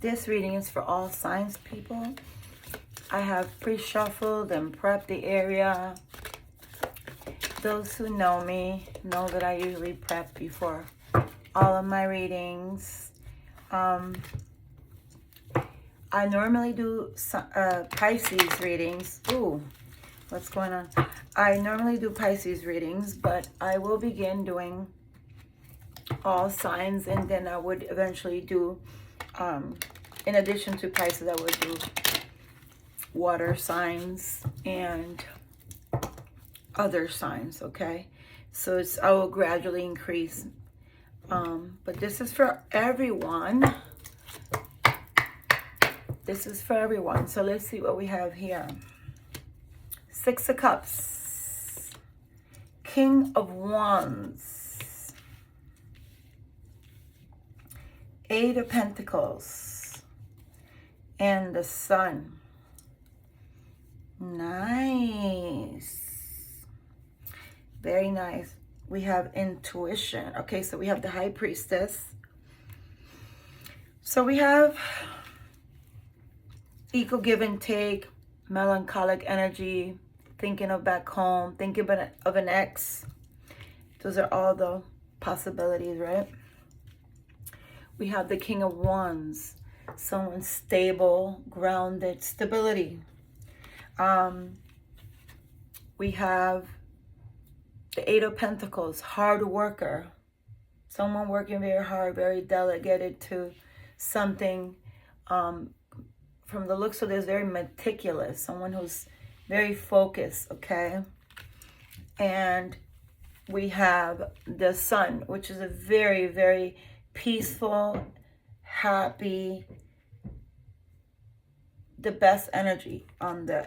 This reading is for all signs, people. I have pre-shuffled and prepped the area. Those who know me know that I usually prep before all of my readings. I normally do Pisces readings. Ooh, what's going on? I normally do Pisces readings, but I will begin doing all signs, and then I would eventually do, in addition to Pisces, I would do water signs and other signs, okay? So I will gradually increase. But this is for everyone. This is for everyone. So let's see what we have here. Six of Cups. King of Wands. Eight of Pentacles. And the Sun. Nice. Very nice. We have intuition. Okay, so we have the High Priestess. So we have equal give and take, melancholic energy, thinking of back home, thinking of an ex. Those are all the possibilities, right? We have the King of Wands, someone stable, grounded, stability. We have the Eight of Pentacles, hard worker, someone working very hard, very dedicated to something. From the looks of this, very meticulous, someone who's very focused, okay? And we have the Sun, which is a very, very peaceful, happy, the best energy on the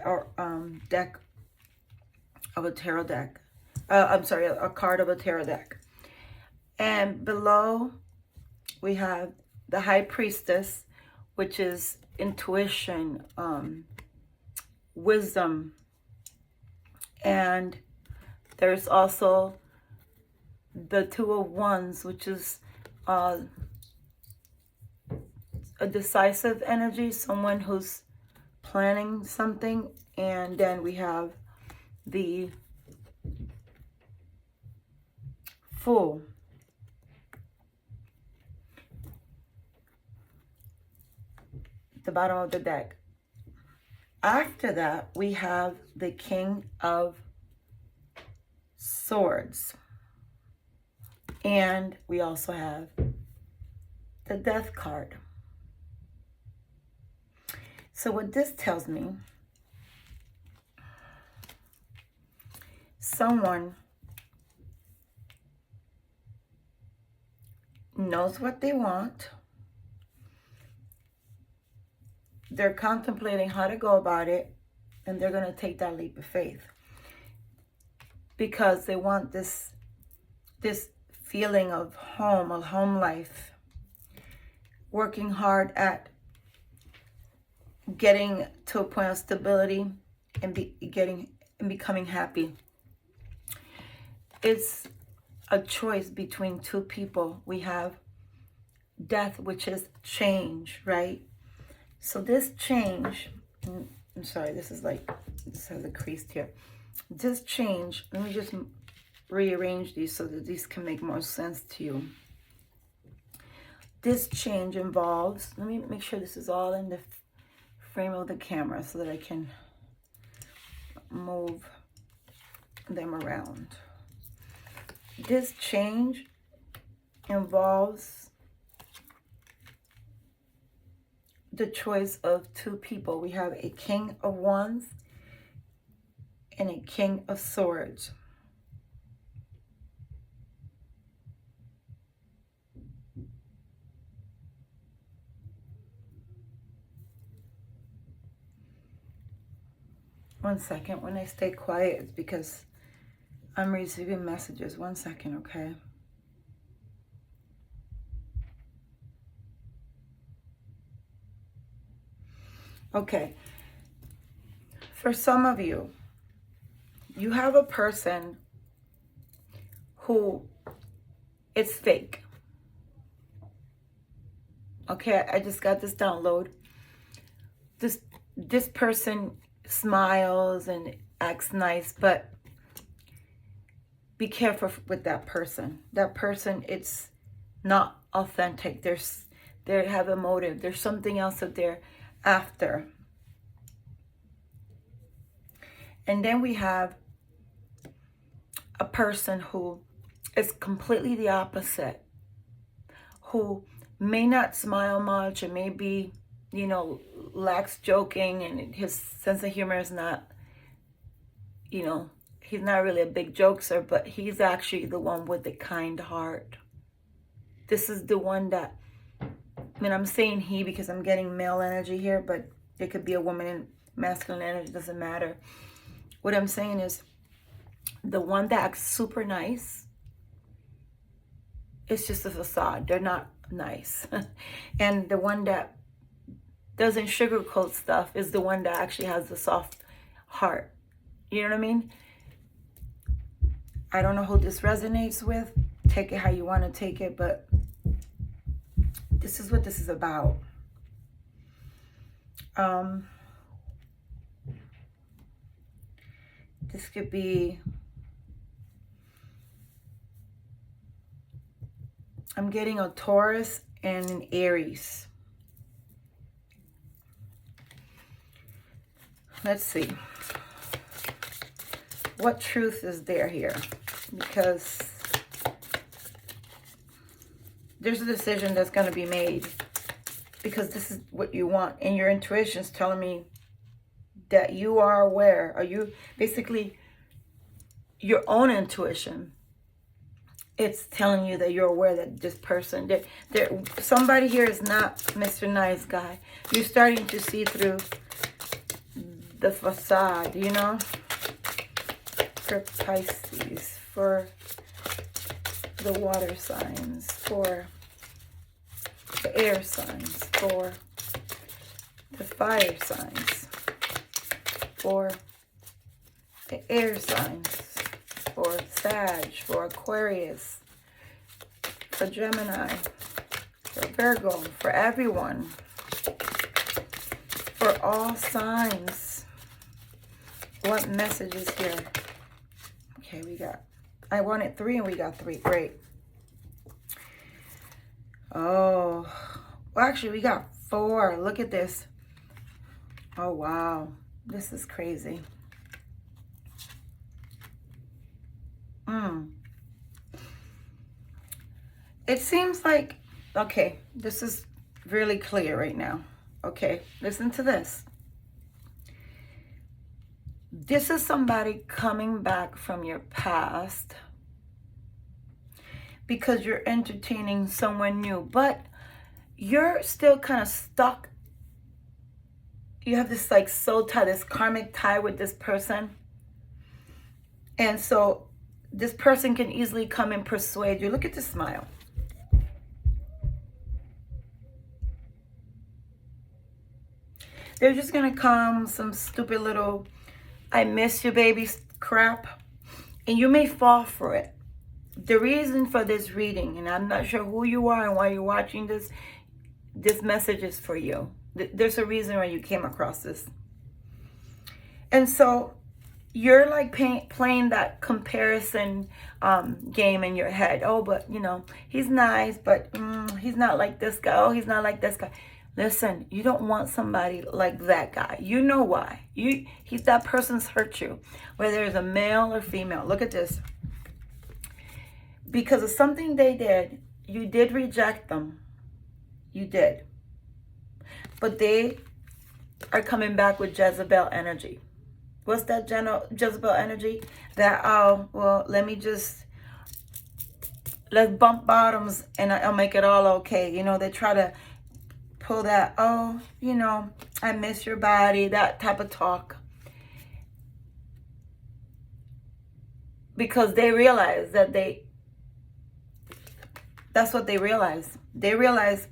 deck of a tarot deck. I'm sorry, a card of a tarot deck. And below we have the High Priestess, which is intuition, wisdom. And there's also the Two of Wands, which is a decisive energy, someone who's planning something. And then we have the Fool. The bottom of the deck. After that, we have the King of Swords. And we also have the Death card. So what this tells me, someone knows what they want. They're contemplating how to go about it, and they're going to take that leap of faith because they want this feeling of home life, working hard at getting to a point of stability and becoming happy. It's a choice between two people. We have Death, which is change, right? So this change, I'm sorry, this has a crease here. This change, let me just rearrange these so that these can make more sense to you. This change involves, let me make sure this is all in the frame of the camera so that I can move them around. This change involves the choice of two people. We have a King of Wands and a King of Swords. One second. When I stay quiet, it's because I'm receiving messages. 1 second, okay? Okay. For some of you, you have a person who it's fake. Okay, I just got this download. This person smiles and acts nice, but be careful with that person. That person, it's not authentic. They have a motive. There's something else that they're after. And then we have a person who is completely the opposite, who may not smile much and may be, you know, lacks joking, and his sense of humor is not, you know, he's not really a big jokester, but he's actually the one with the kind heart. This is the one that, I mean, I'm saying he because I'm getting male energy here, but it could be a woman in masculine energy, doesn't matter. What I'm saying is the one that acts super nice, it's just a facade. They're not nice. And the one that doesn't sugarcoat stuff is the one that actually has the soft heart. You know what I mean? I don't know who this resonates with. Take it how you want to take it, but this is what this is about. This could be, I'm getting a Taurus and an Aries. Let's see. What truth is there here? Because there's a decision that's going to be made. Because this is what you want. And your intuition is telling me that you are aware. Are you basically your own intuition? It's telling you that you're aware that this person, somebody here is not Mr. Nice Guy. You're starting to see through the facade, you know? For Pisces, for the water signs, for the air signs, for the fire signs, for the air signs, for Sag, for Aquarius, for Gemini, for Virgo, for everyone, for all signs. What messages here? Okay, I wanted 3 and we got 3. Great. Oh, well, actually we got 4. Look at this. Oh, wow. This is crazy. It seems like, okay, this is really clear right now. Okay, listen to this. This is somebody coming back from your past because you're entertaining someone new, but you're still kind of stuck. You have this like soul tie, this karmic tie with this person. And so this person can easily come and persuade you. Look at the smile. They're just going to come, some stupid little, I miss you, baby crap. And you may fall for it. The reason for this reading, and I'm not sure who you are and why you're watching this message is for you. There's a reason why you came across this. And so you're like playing that comparison game in your head. Oh, but you know, he's nice, but he's not like this guy. Oh, he's not like this guy. Listen, you don't want somebody like that guy. You know why. That person's hurt you, whether it's a male or female. Look at this. Because of something they did, you did reject them. You did. But they are coming back with Jezebel energy. What's that Jezebel energy? That, oh, well, let's bump bottoms and I'll make it all okay. You know, they try to pull that, oh, you know, I miss your body, that type of talk. Because they realize that that's what they realize. They realize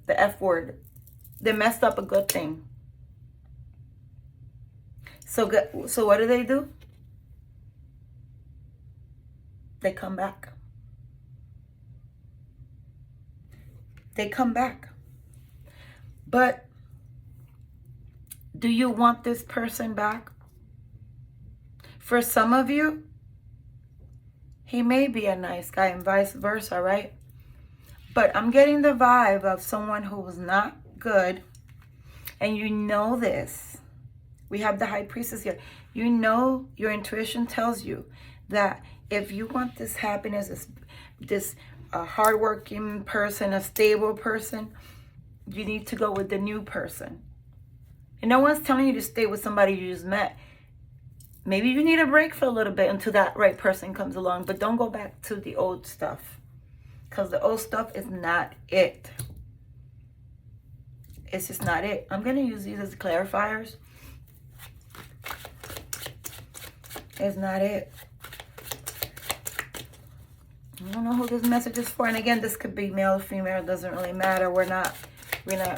the F word. They messed up a good thing. So what do? They come back. They come back. But do you want this person back? For some of you, he may be a nice guy and vice versa, right? But I'm getting the vibe of someone who was not good. And you know this. We have the High Priestess here. You know, your intuition tells you that if you want this happiness, this hardworking person, a stable person, you need to go with the new person. And no one's telling you to stay with somebody you just met. Maybe you need a break for a little bit until that right person comes along. But don't go back to the old stuff. Because the old stuff is not it. It's just not it. I'm going to use these as clarifiers. It's not it. I don't know who this message is for. And again, this could be male or female. It doesn't really matter. We're not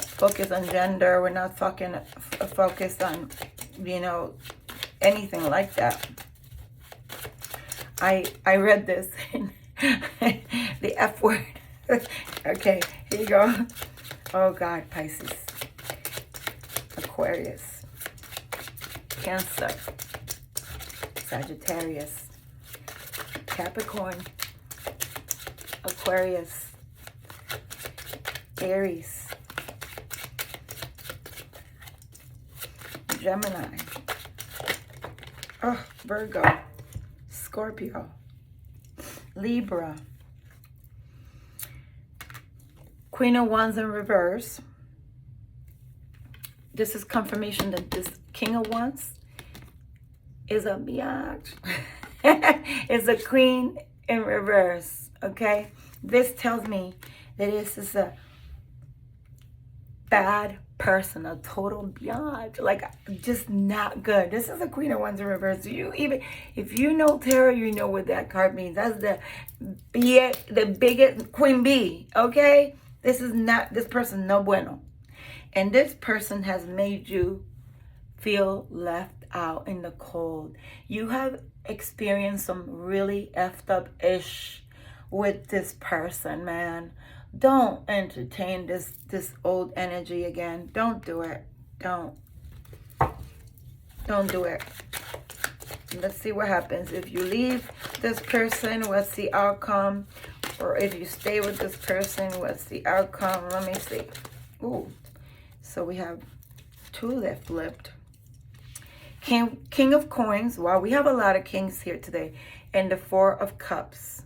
focused on gender. We're not focused on, you know, anything like that. I read this in the F word. Okay, here you go. Oh God, Pisces, Aquarius, Cancer, Sagittarius, Capricorn, Aquarius, Aries, Gemini, Virgo, Scorpio, Libra, Queen of Wands in reverse. This is confirmation that this King of Wands is a biatch. It's a Queen in reverse, okay? This tells me that this is a bad person, a total biatch, like just not good. This is a Queen of Wands in reverse. If you know tarot, you know what that card means. That's the biggest Queen Bee, okay? This person no bueno. And this person has made you feel left out in the cold. You have experienced some really effed up ish with this person, man. Don't entertain this old energy again. Don't do it. Don't do it. Let's see what happens. If you leave this person, what's the outcome? Or if you stay with this person, what's the outcome? Let me see. Ooh. So we have two that flipped. King of Coins. Wow, we have a lot of kings here today. And the Four of Cups.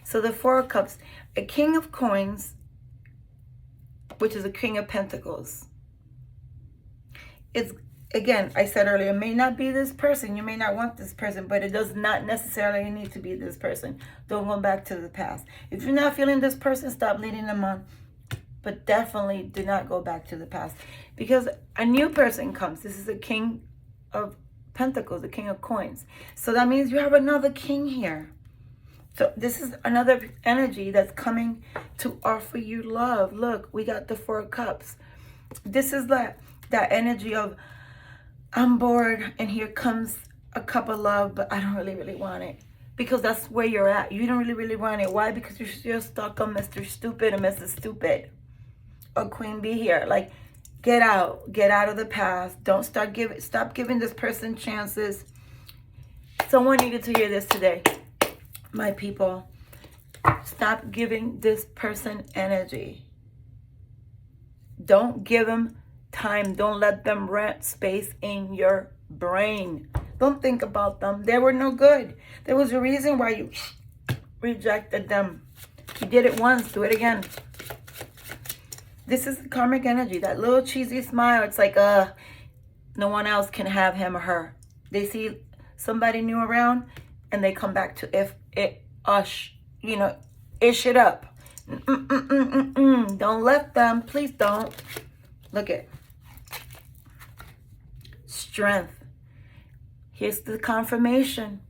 So the Four of Cups. A King of Coins, which is a King of Pentacles. It's, again, I said earlier, it may not be this person. You may not want this person, but it does not necessarily need to be this person. Don't go back to the past. If you're not feeling this person, stop leading them on. But definitely do not go back to the past. Because a new person comes. This is a King of Pentacles, a King of Coins. So that means you have another king here. So this is another energy that's coming to offer you love. Look, we got the Four of Cups. This is that energy of, I'm bored and here comes a cup of love, but I don't really want it. Because that's where you're at. You don't really want it. Why? Because you're still stuck on Mr. Stupid or Mrs. Stupid. Or Queen Bee here. Like, get out of the past. Don't stop giving this person chances. Someone needed to hear this today, my people. Stop giving this person energy. Don't give them time. Don't let them rent space in your brain. Don't think about them. They were no good. There was a reason why you rejected them. You did it once, do it again. This is karmic energy. That little cheesy smile. It's like, no one else can have him or her. They see somebody new around and they come back to ish it up. Don't let them. Please don't. Look at strength. Here's the confirmation.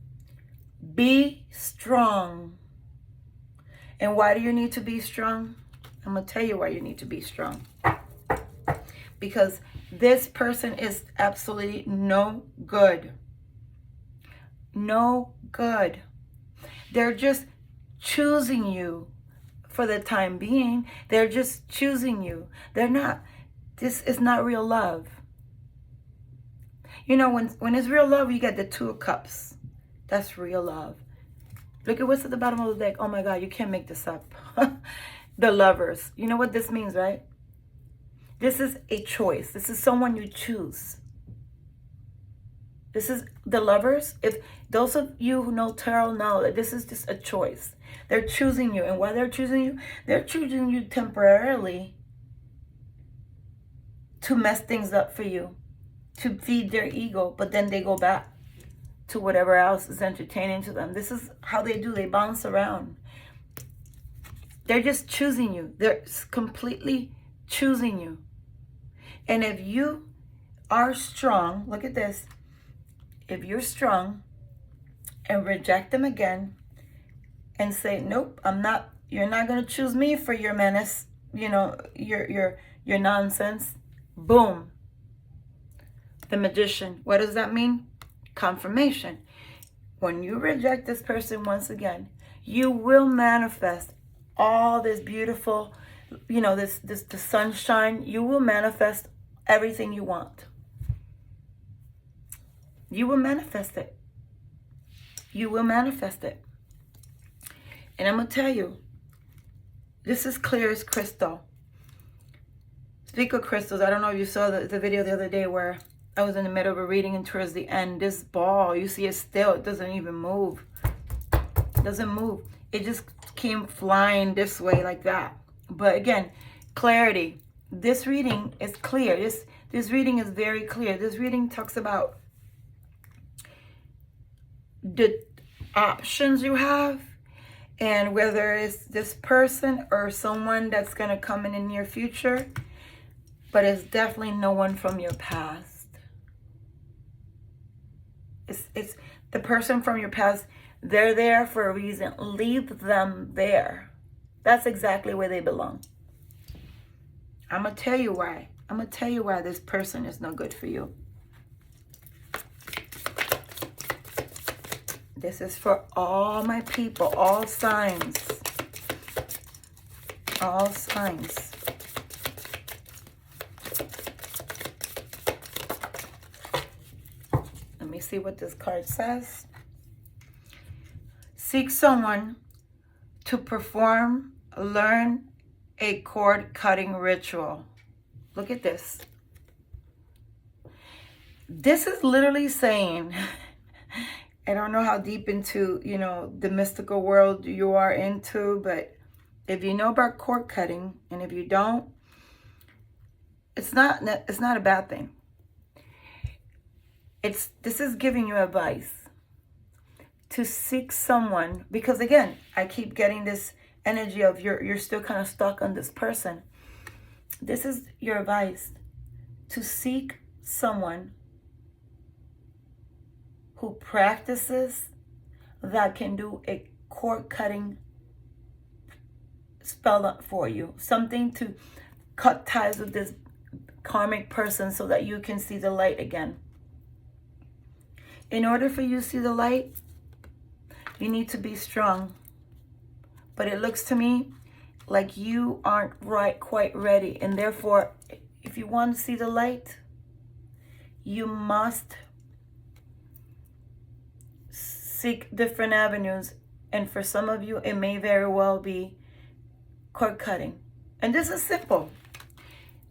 Be strong. And why do you need to be strong? I'm going to tell you why you need to be strong. Because this person is absolutely no good. No good. They're just choosing you for the time being. They're just choosing you. They're not This is not real love. You know, when it's real love, you get the 2 of Cups. That's real love. Look at what's at the bottom of the deck. Oh my God, you can't make this up. The Lovers. You know what this means, right? This is a choice. This is someone you choose. This is the Lovers. If those of you who know tarot know that this is just a choice. They're choosing you. And why they're choosing you temporarily to mess things up for you, to feed their ego, but then they go back to whatever else is entertaining to them. This is how they do. They bounce around. They're just choosing you. They're completely choosing you. And if you are strong, look at this. If you're strong and reject them again and say, nope, I'm not, you're not going to choose me for your menace, you know, your nonsense. Boom. The Magician. What does that mean? Confirmation. When you reject this person once again, you will manifest all this beautiful, you know, the sunshine. You will manifest everything you want. You will manifest it. You will manifest it. And I'm going to tell you, this is clear as crystal. Speak of crystals, I don't know if you saw the video the other day where I was in the middle of a reading and towards the end, this ball, you see it still, it doesn't even move. It doesn't move. It just came flying this way like that. But again, clarity. This reading is clear. This reading is very clear. This reading talks about the options you have and whether it's this person or someone that's going to come in the near future, but it's definitely no one from your past. It's the person from your past. They're there for a reason. Leave them there. That's exactly where they belong. I'm going to tell you why. I'm going to tell you why this person is no good for you. This is for all my people, all signs. All signs. Let me see what this card says. Seek someone to perform, learn a cord cutting ritual. Look at this. This is literally saying, I don't know how deep into, you know, the mystical world you are into, but if you know about cord cutting, and if you don't, it's not a bad thing. This is giving you advice to seek someone, because again, I keep getting this energy of you're still kind of stuck on this person. This is your advice to seek someone who practices that can do a cord cutting spell for you. Something to cut ties with this karmic person so that you can see the light again. In order for you to see the light, you need to be strong. But it looks to me like you aren't quite ready. And therefore, if you want to see the light, you must seek different avenues. And for some of you, it may very well be cord cutting. And this is simple.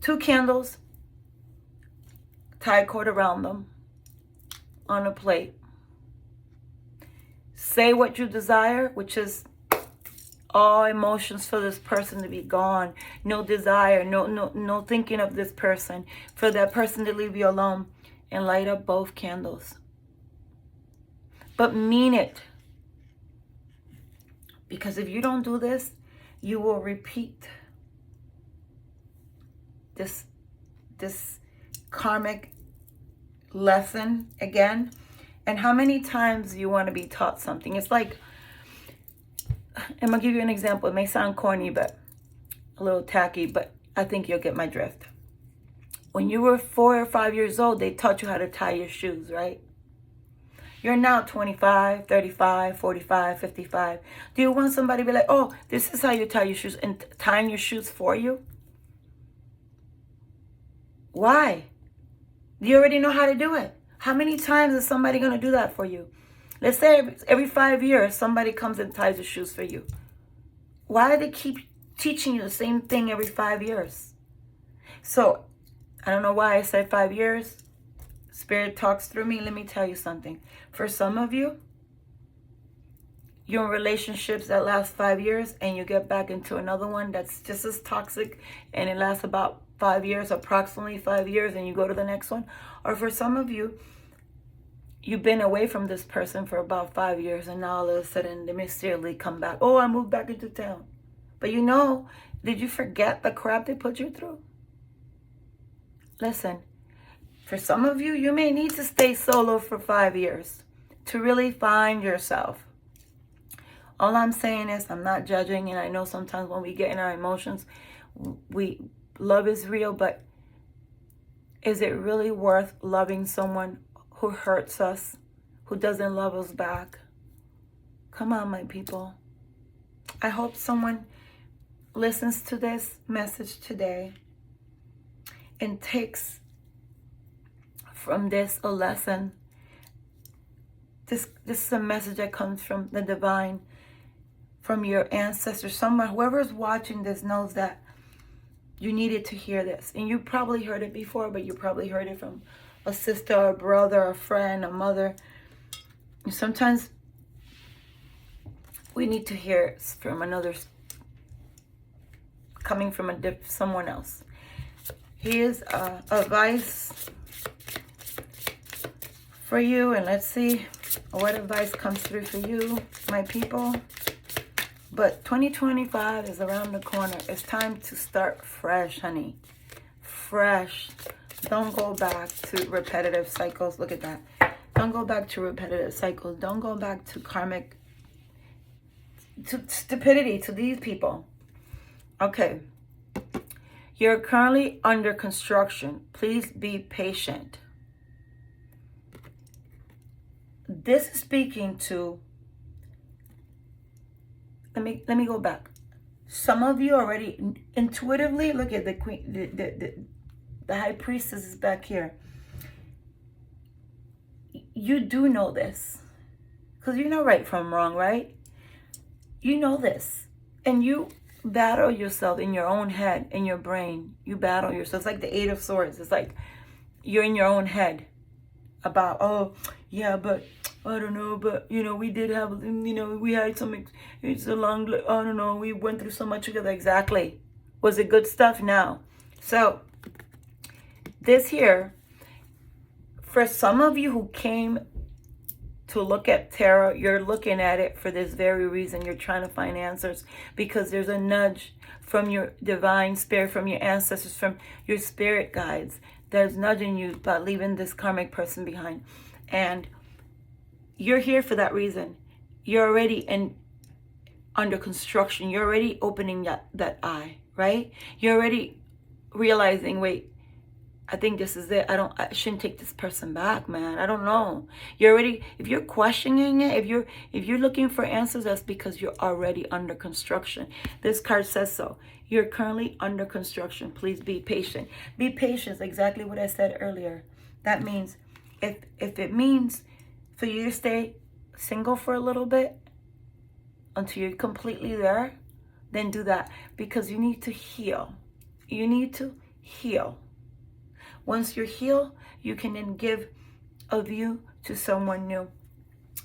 2 candles, tie a cord around them on a plate. Say what you desire, which is all emotions for this person to be gone. No desire, no thinking of this person. For that person to leave you alone, and light up both candles. But mean it. Because if you don't do this, you will repeat this karmic lesson again. And how many times do you want to be taught something? It's like, I'm going to give you an example. It may sound corny, but a little tacky, but I think you'll get my drift. When you were 4 or 5 years old, they taught you how to tie your shoes, right? You're now 25, 35, 45, 55. Do you want somebody to be like, oh, this is how you tie your shoes, and tying your shoes for you? Why? You already know how to do it. How many times is somebody going to do that for you? Let's say every 5 years, somebody comes and ties the shoes for you. Why do they keep teaching you the same thing every 5 years? So, I don't know why I said 5 years. Spirit talks through me. Let me tell you something. For some of you, you're in relationships that last 5 years and you get back into another one that's just as toxic and it lasts about 5 years, approximately 5 years, and you go to the next one. Or for some of you, you've been away from this person for about 5 years and now all of a sudden they mysteriously come back. Oh, I moved back into town. But you know, did you forget the crap they put you through? Listen, for some of you, you may need to stay solo for 5 years to really find yourself. All I'm saying is I'm not judging, and I know sometimes when we get in our emotions, love is real, but is it really worth loving someone who hurts us, who doesn't love us back? Come on, my people. I hope someone listens to this message today and takes from this a lesson. This is a message that comes from the divine, from your ancestors. Someone, whoever's watching this knows that you needed to hear this. And you probably heard it before, but you probably heard it from a sister, a brother, a friend, a mother. And sometimes we need to hear it from another, coming from someone else. Here's advice for you, and let's see what advice comes through for you, my people. But 2025 is around the corner. It's time to start fresh, honey. Fresh. Don't go back to repetitive cycles. Look at that. Don't go back to repetitive cycles. Don't go back to karmic, to stupidity, to these people. Okay. You're currently under construction. Please be patient. This is speaking to, let me go back. Some of you already intuitively, look at the queen, the high priestess is back here. You do know this, because you know right from wrong, right? You know this, and you battle yourself in your own head, in your brain. You battle yourself. It's like the Eight of Swords. It's like you're in your own head about, oh yeah, but I don't know, but you know, we did have, you know, we had some, it's a long, I don't know, we went through so much together. Exactly. Was it good stuff? No. So this here, for some of you who came to look at tarot, you're looking at it for this very reason. You're trying to find answers because there's a nudge from your divine spirit, from your ancestors, from your spirit guides that's nudging you about leaving this karmic person behind. And you're here for that reason. You're already under construction. You're already opening that eye, right? You're already realizing, wait, I think this is it. I shouldn't take this person back, man. I don't know. You're already, if you're questioning it, if you're looking for answers, that's because you're already under construction. This card says so. You're currently under construction. Please be patient. Be patient is exactly what I said earlier. That means if it means for you to stay single for a little bit until you're completely there, then do that, because you need to heal. You need to heal. Once you're healed, you can then give of you to someone new.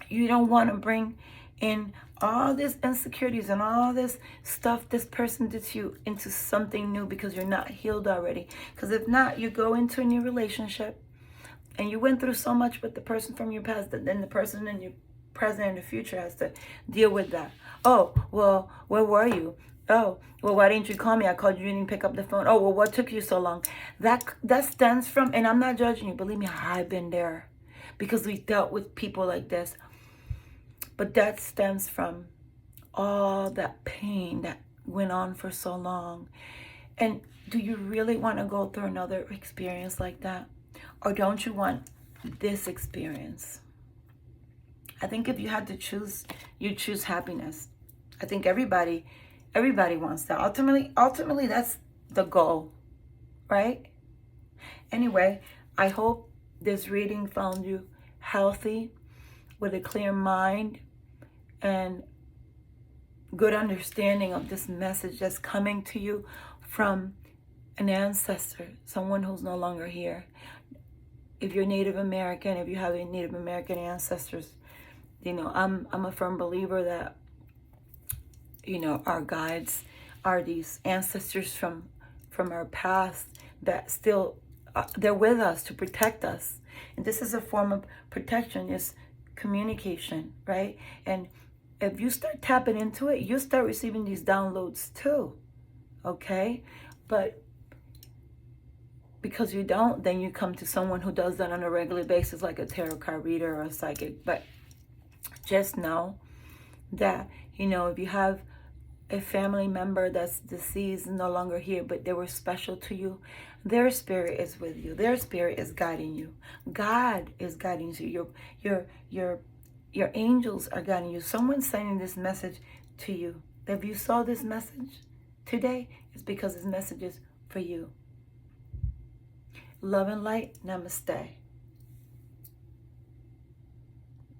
You don't want to bring in all this insecurities and all this stuff this person did to you into something new, because you're not healed already. Because if not, you go into a new relationship and you went through so much with the person from your past that then the person in your present and the future has to deal with that. Oh, well, where were you? Oh, well, why didn't you call me? I called you, you didn't pick up the phone. Oh, well, what took you so long? That stems from, and I'm not judging you. Believe me, I've been there because we dealt with people like this. But that stems from all that pain that went on for so long. And do you really want to go through another experience like that? Or don't you want this experience? I think if you had to choose, you choose happiness. I think everybody wants that. Ultimately, that's the goal, right? Anyway, I hope this reading found you healthy, with a clear mind and good understanding of this message that's coming to you from an ancestor, someone who's no longer here. If you're Native American, if you have any Native American ancestors, you know, I'm a firm believer that, you know, our guides are these ancestors from our past that still, they're with us to protect us. And this is a form of protection, is communication, right? And if you start tapping into it, you start receiving these downloads too, okay? But because you don't, then you come to someone who does that on a regular basis, like a tarot card reader or a psychic. But just know that, you know, if you have a family member that's deceased, no longer here, but they were special to you, their spirit is with you. Their spirit is guiding you. God is guiding you. Your angels are guiding you. Someone's sending this message to you. If you saw this message today, it's because this message is for you. Love and light. Namaste.